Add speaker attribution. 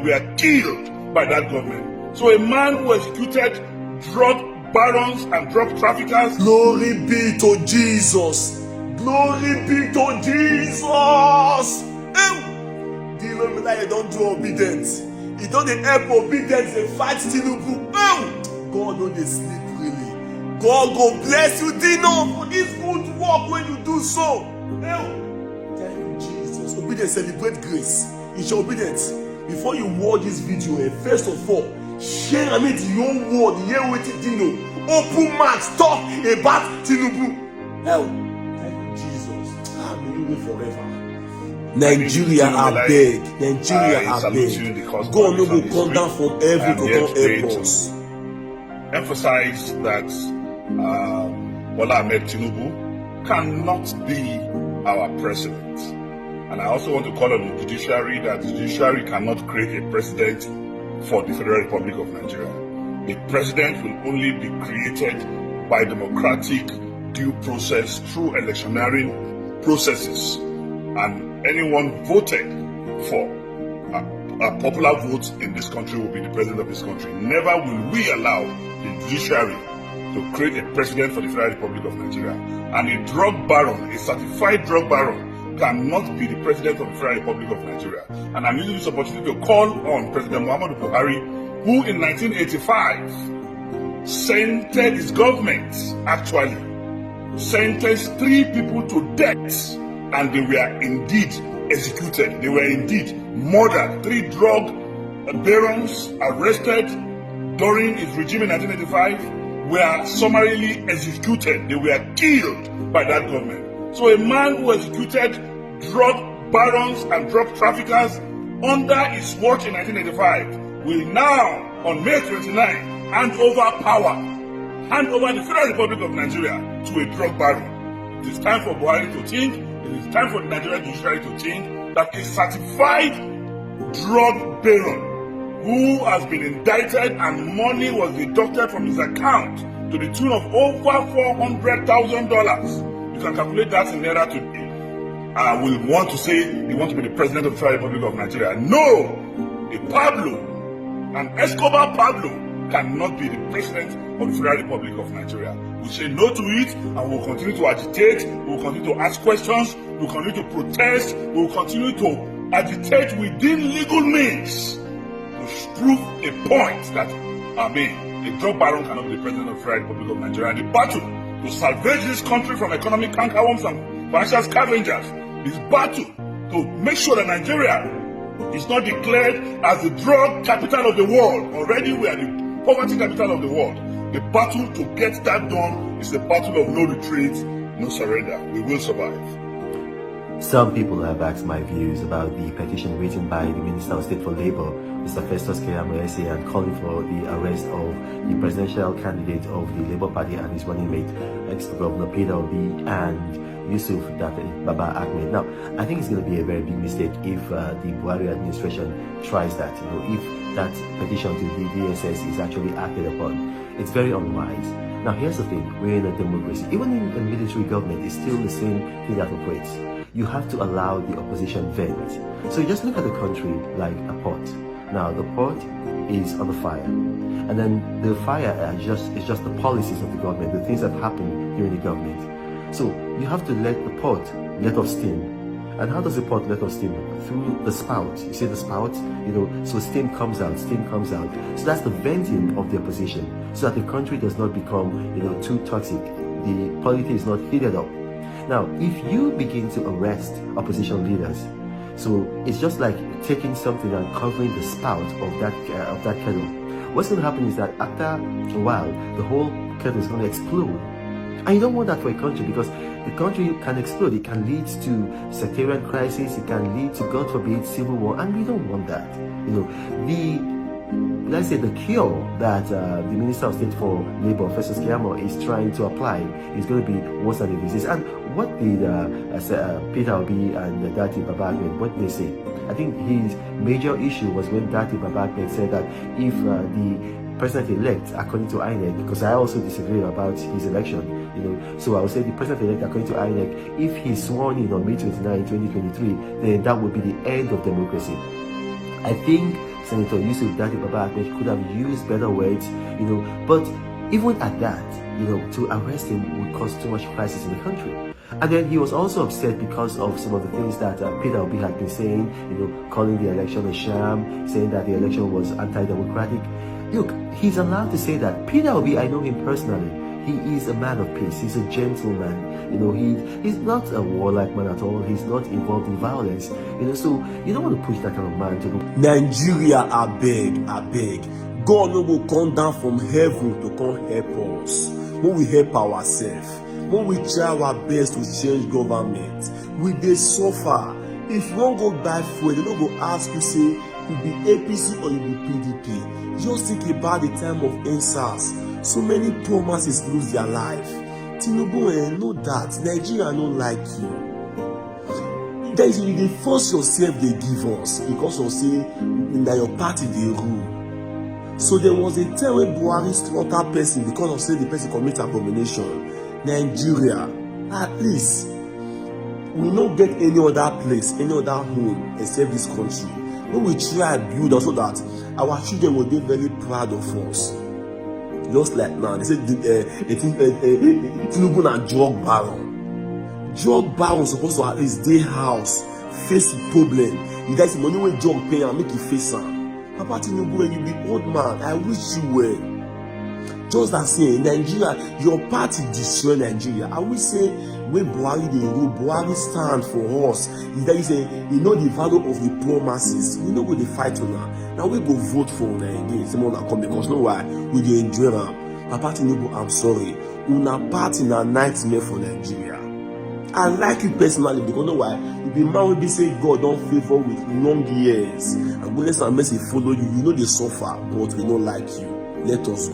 Speaker 1: were killed by that government. So a man who executed drug barons and drug traffickers.
Speaker 2: Glory be to Jesus. Glory be to Jesus. Dino like don't do obedience. He don't help obedience. They fight tinubu. God don't dey sleep really. God go bless you, Dino, for this good work when you do so. Thank you, Jesus. Obedience celebrate grace. It's your obedience. Before you watch this video, first of all, share am with your own word. Hear wetin Dino open mouth talk about tinubu. Thank you, Jesus. May you live forever. Nigeria abeg. Nigeria abeg. God no go come down from heaven to come help us.
Speaker 1: Emphasize that Bola Ahmed Tinubu cannot be our president. And I also want to call on the judiciary that the judiciary cannot create a president for the Federal Republic of Nigeria. A president will only be created by democratic due process through electioneering processes. And anyone voted for a popular vote in this country will be the president of this country. Never will we allow the judiciary to create a president for the Federal Republic of Nigeria. And a drug baron, a certified drug baron, cannot be the president of the Federal Republic of Nigeria. And I'm using this opportunity to call on President Muhammadu Buhari, who in 1985 sentenced his government, actually, sentenced 3 people to death, and they were indeed executed. They were indeed murdered. 3 drug barons arrested during his regime in 1985 were summarily executed. They were killed by that government. So a man who executed drug barons and drug traffickers under his watch in 1985 will now, on May 29, hand over the Federal Republic of Nigeria to a drug baron. It is time for Buhari to think. It is time for the Nigerian judiciary to think that a certified drug baron who has been indicted and money was deducted from his account to the tune of over $400,000. You can calculate that in naira today. Will want to say he wants to be the president of the Federal Republic of Nigeria. No! An Escobar Pablo cannot be the president of the Federal Republic of Nigeria. We say no to it, and we'll continue to agitate, we'll continue to ask questions, we'll continue to protest, we'll continue to agitate within legal means to prove a point that, a drug baron cannot be the president of the Federal Republic of Nigeria. And the battle to salvage this country from economic cankerworms and financial scavengers, this battle to make sure that Nigeria is not declared as the drug capital of the world. Already we are the poverty capital of the world. The battle to get that done is a battle of no retreat, no surrender. We will survive.
Speaker 3: Some people have asked my views about the petition written by the Minister of State for Labour, Mr. Festus Keyamo-Esse, and calling for the arrest of the presidential candidate of the Labour Party and his running mate, ex-Governor Peter Obi and Yusuf Baba Ahmed. Now, I think it's going to be a very big mistake if the Buhari administration tries that. If that petition to the DSS is actually acted upon, it's very unwise. Now, here's the thing: we're in a democracy. Even in a military government, it's still the same thing that operates. You have to allow the opposition vent. So you just look at the country like a pot. Now, the pot is on the fire, and then the fire is just the policies of the government, the things that happen during the government. So you have to let the pot let off steam. And how does the pot let off steam? Through the spout. You see the spout? So steam comes out. So that's the venting of the opposition, so that the country does not become, too toxic. The politics is not heated up. Now, if you begin to arrest opposition leaders, so it's just like taking something and covering the spout of that kettle. What's going to happen is that after a while, the whole kettle is going to explode. And you don't want that for a country, because the country can explode. It can lead to sectarian crisis. It can lead to, God forbid, civil war, and we don't want that. Let's say the cure that the Minister of State for Labour, Festus Keyamo, is trying to apply is going to be worse than the disease. And what did Peter Obi and Dati Baba Ahmed, what did they say? I think his major issue was when Dati Baba Ahmed said that if the president-elect, according to INEC, because I also disagree about his election, so I would say the president-elect, according to INEC, if he's sworn in on May 29, 2023, then that would be the end of democracy. I think Senator Yusuf Dati Baba Ahmed could have used better words, but even at that, to arrest him would cause too much crisis in the country. And then he was also upset because of some of the things that Peter Obi had been saying, calling the election a sham, saying that the election was anti-democratic. Look, he's allowed to say that. Peter Obi, I know him personally. He is a man of peace. He's a gentleman. He's not a warlike man at all. He's not involved in violence. So you don't want to push that kind of man to the
Speaker 2: Nigeria, I beg. God no go come down from heaven to come help us. When we help ourselves, when we try our best to change government, we dey suffer. If you wan go buy fuel, they no go ask you say you be APC or you be PDP. Just think about the time of EndSARS. So many poor masses lose their life. Tinubu know that Nigeria no like you. Guys, you dey force yourself dey give us because of say na your party dey rule. So there was a time when Buhari slaughter person because of say the person commit abomination. Nigeria, at least we no get any other place, any other home except this country. When we try build us so that our children will be very proud of us. Just like now, they say Tinubu na drug baron. Drug baron supposed to at least dey house, face the problem. You guys, money wey drug pay and make you face am. Papa Tinubu, when you be old man, I wish you well. Just as say in Nigeria, your party destroy Nigeria. I will say when Buhari dey rule, Buhari stand for us. Is that you say the value of the poor masses. We no go dey fight una. Now we go vote for una again. Say una come because know why? We dey enjoy am. Papa Tinubu, I'm sorry. Una party na nightmare for Nigeria. I like you personally because know why? You be man wey be say God don favour with long years. And goodness and mercy follow you. You know dey suffer, but we no like you. Let us go.